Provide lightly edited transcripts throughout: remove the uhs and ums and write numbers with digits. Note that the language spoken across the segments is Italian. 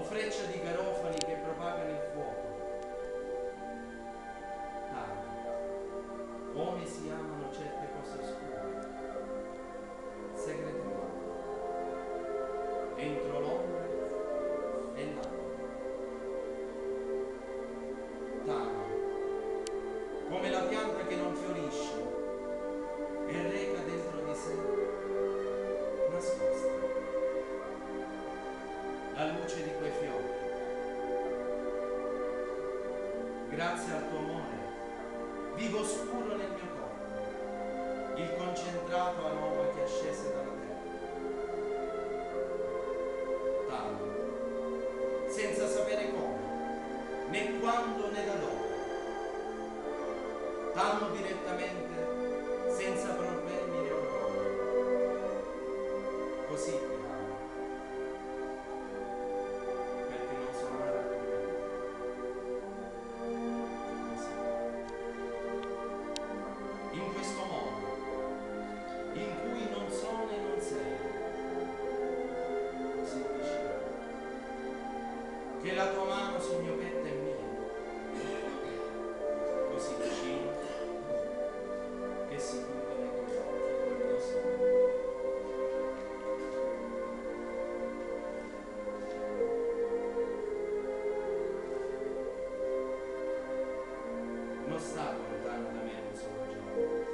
freccia di garofani che propagano il fuoco. Come si amano certe cose oscure, segretamente, entro l'ombra e l'acqua. Tama, come la pianta che non fiorisce e reca dentro di sé, nascosta, la luce di quei fiori. Grazie al tuo amore, vivo scuro nel mio corpo, il concentrato aroma che ascese dalla terra. Tamo, senza sapere come, né quando né da dove. Tamo direttamente, senza problemi né orgoglio. Così ti amo, perché non sono mai raggiungibile. In questo mondo, in cui non sono e non sei, così vicino, che la tua mano sul mio petto è mia, così vicino, che si chiude nei tuoi occhi col mio sogno. Non sta lontano da me un solo giorno.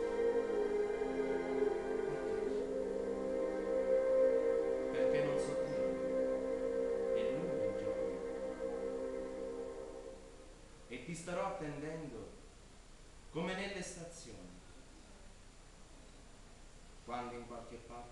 Perché non so dire, è lungo il giorno. E ti starò attendendo come nelle stazioni, quando in qualche parte